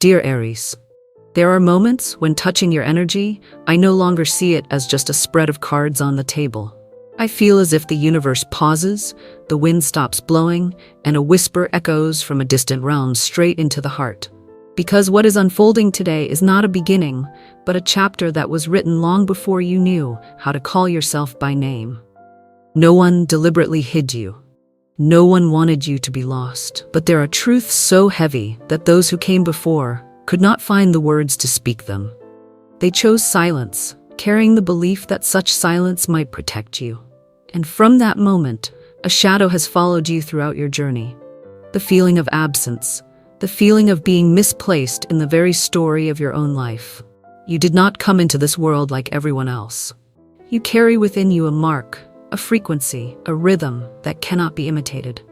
Dear Aries, there are moments when touching your energy, I no longer see it as just a spread of cards on the table. I feel as if the universe pauses, the wind stops blowing, and a whisper echoes from a distant realm straight into the heart. Because what is unfolding today is not a beginning, but a chapter that was written long before you knew how to call yourself by name. No one deliberately hid you. No one wanted you to be lost. But there are truths so heavy that those who came before could not find the words to speak them. They chose silence, carrying the belief that such silence might protect you. And from that moment, a shadow has followed you throughout your journey. The feeling of absence, the feeling of being misplaced in the very story of your own life. You did not come into this world like everyone else. You carry within you a mark, a frequency, a rhythm that cannot be imitated.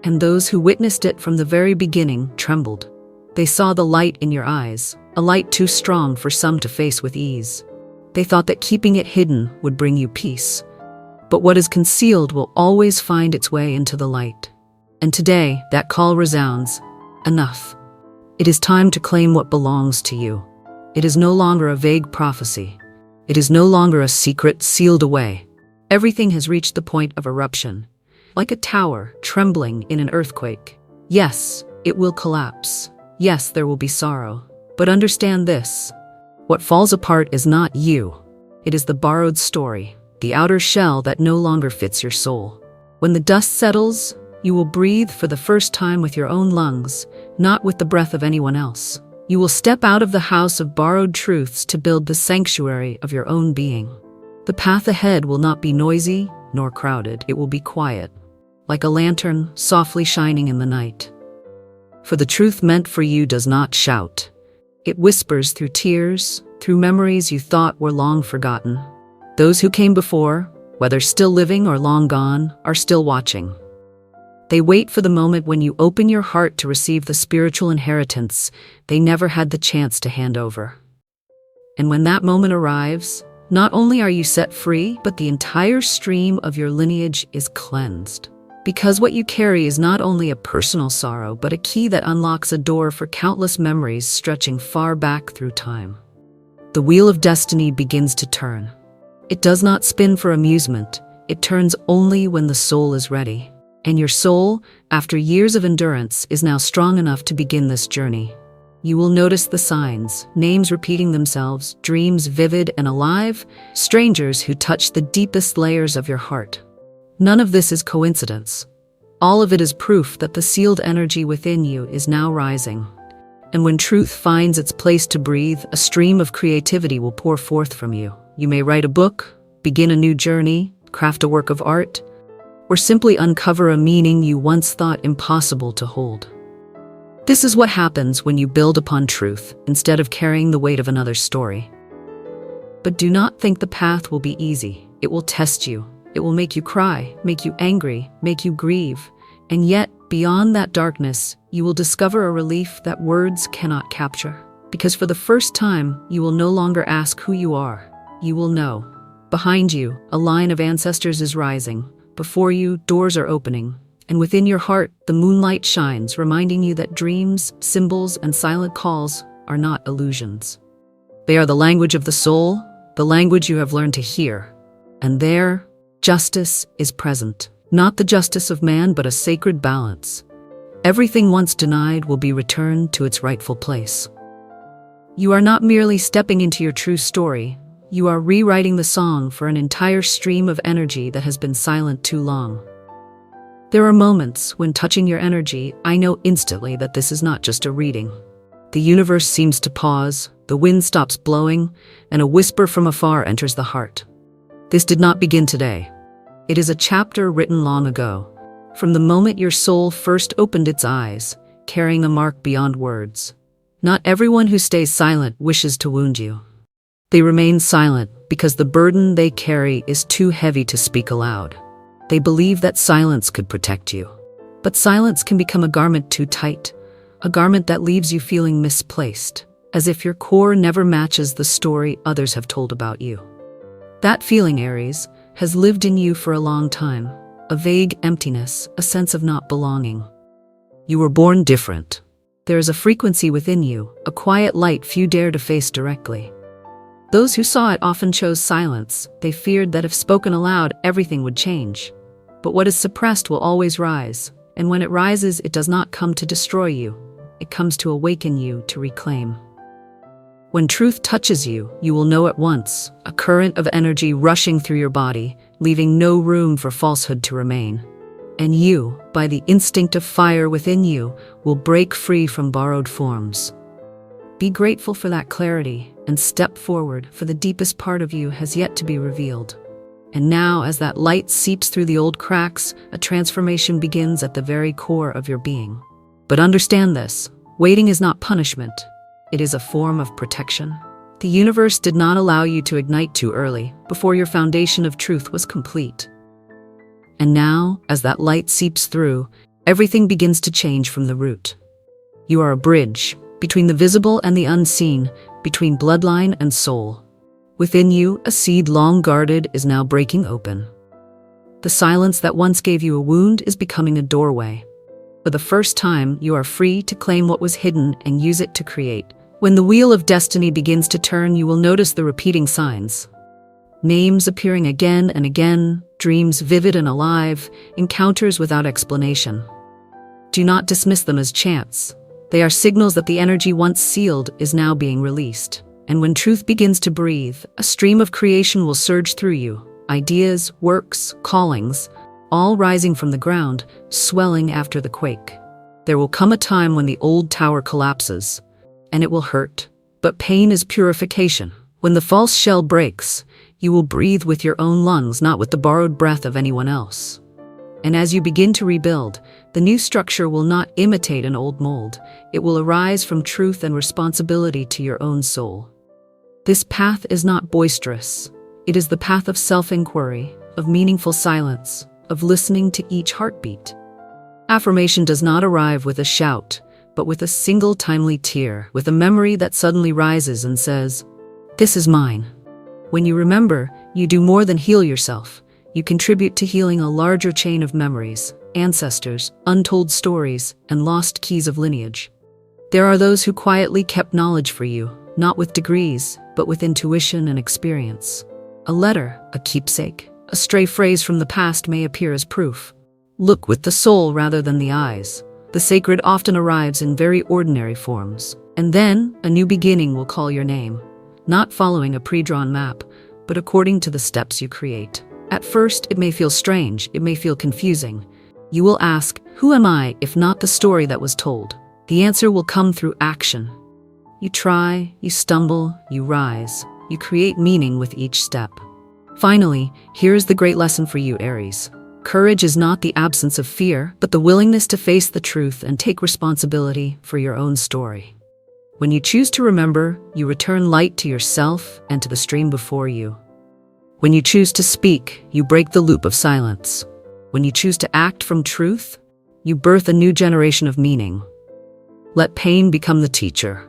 And those who witnessed it from the very beginning trembled. They saw the light in your eyes, a light too strong for some to face with ease. They thought that keeping it hidden would bring you peace. But what is concealed will always find its way into the light. And today, that call resounds. Enough. It is time to claim what belongs to you. It is no longer a vague prophecy. It is no longer a secret sealed away. Everything has reached the point of eruption, like a tower trembling in an earthquake. Yes, it will collapse. Yes, there will be sorrow. But understand this. What falls apart is not you. It is the borrowed story, the outer shell that no longer fits your soul. When the dust settles, you will breathe for the first time with your own lungs, not with the breath of anyone else. You will step out of the house of borrowed truths to build the sanctuary of your own being. The path ahead will not be noisy nor crowded. It will be quiet, like a lantern softly shining in the night. For the truth meant for you does not shout. It whispers through tears, through memories you thought were long forgotten. Those who came before, whether still living or long gone, are still watching. They wait for the moment when you open your heart to receive the spiritual inheritance they never had the chance to hand over. And when that moment arrives, not only are you set free, but the entire stream of your lineage is cleansed. Because what you carry is not only a personal sorrow, but a key that unlocks a door for countless memories stretching far back through time. The wheel of destiny begins to turn. It does not spin for amusement. It turns only when the soul is ready. And your soul, after years of endurance, is now strong enough to begin this journey. You will notice the signs, names repeating themselves, dreams vivid and alive, strangers who touch the deepest layers of your heart. None of this is coincidence. All of it is proof that the sealed energy within you is now rising. And when truth finds its place to breathe, a stream of creativity will pour forth from you. You may write a book, begin a new journey, craft a work of art, or simply uncover a meaning you once thought impossible to hold. This is what happens when you build upon truth instead of carrying the weight of another story. But do not think the path will be easy. It will test you. It will make you cry, make you angry, make you grieve. And yet, beyond that darkness, you will discover a relief that words cannot capture. Because for the first time, you will no longer ask who you are. You will know. Behind you, a line of ancestors is rising. Before you, doors are opening. And within your heart, the moonlight shines, reminding you that dreams, symbols, and silent calls are not illusions. They are the language of the soul, the language you have learned to hear. And there, justice is present. Not the justice of man, but a sacred balance. Everything once denied will be returned to its rightful place. You are not merely stepping into your true story. You are rewriting the song for an entire stream of energy that has been silent too long. There are moments when touching your energy, I know instantly that this is not just a reading. The universe seems to pause, the wind stops blowing, and a whisper from afar enters the heart. This did not begin today. It is a chapter written long ago, from the moment your soul first opened its eyes, carrying a mark beyond words. Not everyone who stays silent wishes to wound you. They remain silent because the burden they carry is too heavy to speak aloud. They believe that silence could protect you. But silence can become a garment too tight, a garment that leaves you feeling misplaced, as if your core never matches the story others have told about you. That feeling, Aries, has lived in you for a long time, a vague emptiness, a sense of not belonging. You were born different. There is a frequency within you, a quiet light few dare to face directly. Those who saw it often chose silence. They feared that if spoken aloud, everything would change. But what is suppressed will always rise, and when it rises, it does not come to destroy you. It comes to awaken you, to reclaim. When truth touches you, you will know at once, a current of energy rushing through your body, leaving no room for falsehood to remain. And you, by the instinct of fire within you, will break free from borrowed forms. Be grateful for that clarity and step forward, for the deepest part of you has yet to be revealed. And now, as that light seeps through the old cracks, a transformation begins at the very core of your being. But understand this, waiting is not punishment. It is a form of protection. The universe did not allow you to ignite too early, before your foundation of truth was complete. And now, as that light seeps through, everything begins to change from the root. You are a bridge between the visible and the unseen, between bloodline and soul. Within you, a seed long guarded is now breaking open. The silence that once gave you a wound is becoming a doorway. For the first time, you are free to claim what was hidden and use it to create. When the wheel of destiny begins to turn, you will notice the repeating signs. Names appearing again and again, dreams vivid and alive, encounters without explanation. Do not dismiss them as chance. They are signals that the energy once sealed is now being released. And when truth begins to breathe, a stream of creation will surge through you. Ideas, works, callings, all rising from the ground, swelling after the quake. There will come a time when the old tower collapses, and it will hurt. But pain is purification. When the false shell breaks, you will breathe with your own lungs, not with the borrowed breath of anyone else. And as you begin to rebuild, the new structure will not imitate an old mold. It will arise from truth and responsibility to your own soul. This path is not boisterous. It is the path of self-inquiry, of meaningful silence, of listening to each heartbeat. Affirmation does not arrive with a shout, but with a single timely tear, with a memory that suddenly rises and says, "This is mine." When you remember, you do more than heal yourself. You contribute to healing a larger chain of memories, ancestors, untold stories, and lost keys of lineage. There are those who quietly kept knowledge for you, not with degrees, but with intuition and experience. A letter, a keepsake, a stray phrase from the past may appear as proof. Look with the soul rather than the eyes. The sacred often arrives in very ordinary forms. And then, a new beginning will call your name, not following a pre-drawn map, but according to the steps you create. At first, it may feel strange, it may feel confusing. You will ask, who am I if not the story that was told? The answer will come through action. You try, you stumble, you rise. You create meaning with each step. Finally, here is the great lesson for you, Aries. Courage is not the absence of fear, but the willingness to face the truth and take responsibility for your own story. When you choose to remember, you return light to yourself and to the stream before you. When you choose to speak, you break the loop of silence. When you choose to act from truth, you birth a new generation of meaning. Let pain become the teacher.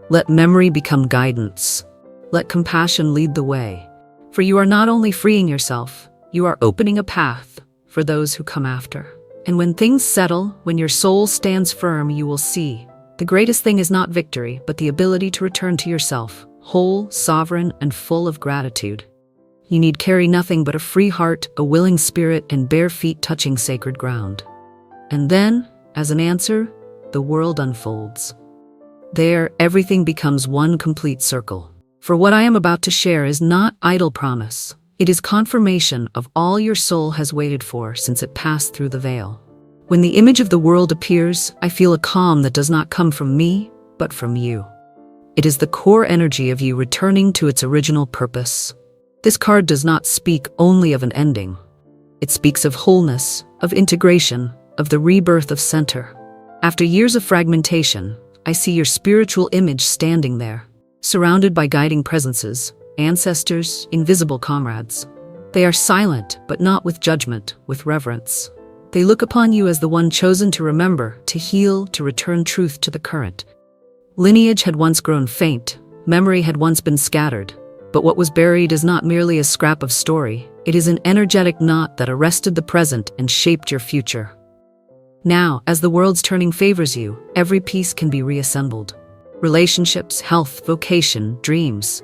Let memory become guidance. Let compassion lead the way. For you are not only freeing yourself, you are opening a path for those who come after. And when things settle, when your soul stands firm, you will see. The greatest thing is not victory, but the ability to return to yourself, whole, sovereign, and full of gratitude. You need carry nothing but a free heart, a willing spirit, and bare feet touching sacred ground. And then, as an answer, the world unfolds. There, everything becomes one complete circle. For what I am about to share is not idle promise. It is confirmation of all your soul has waited for since it passed through the veil. When the image of the world appears, I feel a calm that does not come from me, but from you. It is the core energy of you returning to its original purpose. This card does not speak only of an ending. It speaks of wholeness, of integration, of the rebirth of center. After years of fragmentation, I see your spiritual image standing there, surrounded by guiding presences, ancestors, invisible comrades. They are silent, but not with judgment, with reverence. They look upon you as the one chosen to remember, to heal, to return truth to the current. Lineage had once grown faint, memory had once been scattered, but what was buried is not merely a scrap of story, it is an energetic knot that arrested the present and shaped your future. Now, as the world's turning favors you, every piece can be reassembled. Relationships, health, vocation, dreams,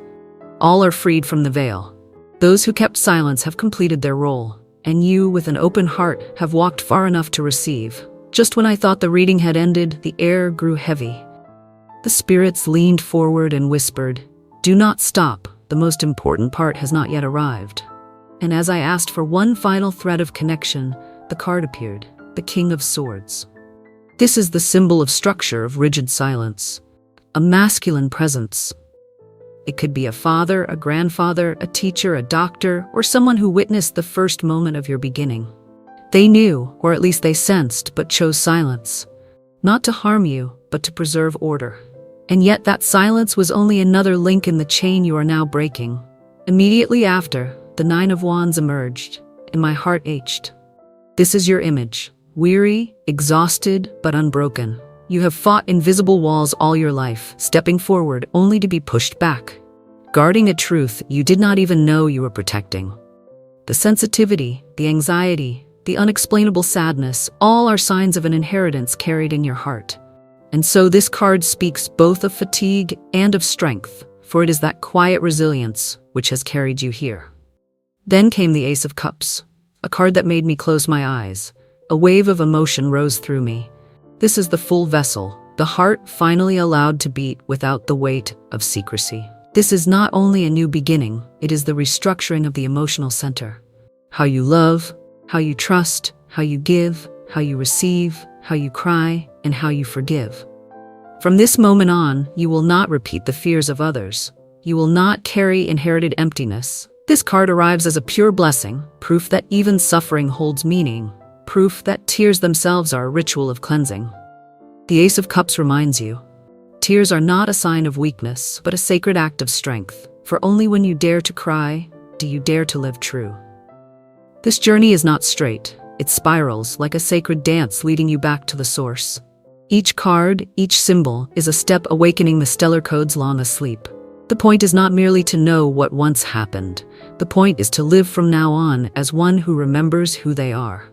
all are freed from the veil. Those who kept silence have completed their role, and you, with an open heart, have walked far enough to receive. Just when I thought the reading had ended, the air grew heavy. The spirits leaned forward and whispered, "Do not stop, the most important part has not yet arrived." And as I asked for one final thread of connection, the card appeared, the King of Swords. This is the symbol of structure, of rigid silence, a masculine presence. It could be a father, a grandfather, a teacher, a doctor, or someone who witnessed the first moment of your beginning. They knew, or at least they sensed, but chose silence. Not to harm you, but to preserve order. And yet that silence was only another link in the chain you are now breaking. Immediately after, the Nine of Wands emerged, and my heart ached. This is your image, weary, exhausted, but unbroken. You have fought invisible walls all your life, stepping forward only to be pushed back, guarding a truth you did not even know you were protecting. The sensitivity, the anxiety, the unexplainable sadness, all are signs of an inheritance carried in your heart. And so this card speaks both of fatigue and of strength, for it is that quiet resilience which has carried you here. Then came the Ace of Cups, a card that made me close my eyes. A wave of emotion rose through me. This is the full vessel, the heart finally allowed to beat without the weight of secrecy. This is not only a new beginning, it is the restructuring of the emotional center. How you love, how you trust, how you give, how you receive, how you cry, and how you forgive. From this moment on, you will not repeat the fears of others. You will not carry inherited emptiness. This card arrives as a pure blessing, proof that even suffering holds meaning, proof that tears themselves are a ritual of cleansing. The Ace of Cups reminds you, tears are not a sign of weakness, but a sacred act of strength, for only when you dare to cry, do you dare to live true. This journey is not straight, it spirals like a sacred dance leading you back to the source. Each card, each symbol, is a step awakening the stellar codes long asleep. The point is not merely to know what once happened. The point is to live from now on as one who remembers who they are.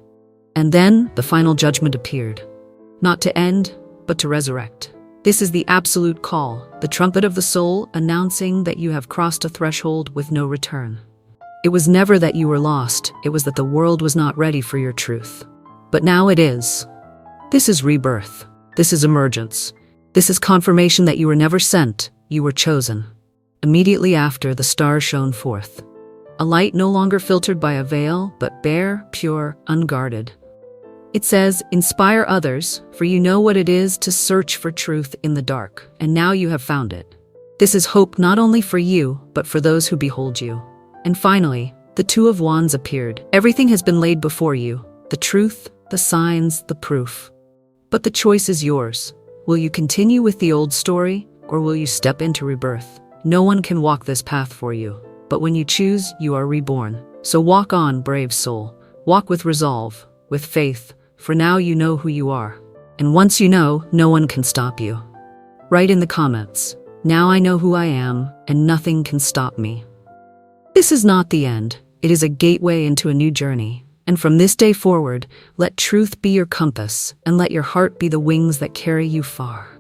And then the final judgment appeared. Not to end, but to resurrect. This is the absolute call, the trumpet of the soul announcing that you have crossed a threshold with no return. It was never that you were lost, it was that the world was not ready for your truth. But now it is. This is rebirth. This is emergence. This is confirmation that you were never sent, you were chosen. Immediately after, the stars shone forth. A light no longer filtered by a veil, but bare, pure, unguarded. It says, "Inspire others, for you know what it is to search for truth in the dark, and now you have found it." This is hope not only for you, but for those who behold you. And finally, the Two of Wands appeared. Everything has been laid before you, the truth, the signs, the proof. But the choice is yours. Will you continue with the old story, or will you step into rebirth? No one can walk this path for you, but when you choose, you are reborn. So walk on, brave soul. Walk with resolve, with faith, for now you know who you are. And once you know, no one can stop you. Write in the comments, "Now I know who I am, and nothing can stop me." This is not the end. It is a gateway into a new journey. And from this day forward, let truth be your compass, and let your heart be the wings that carry you far.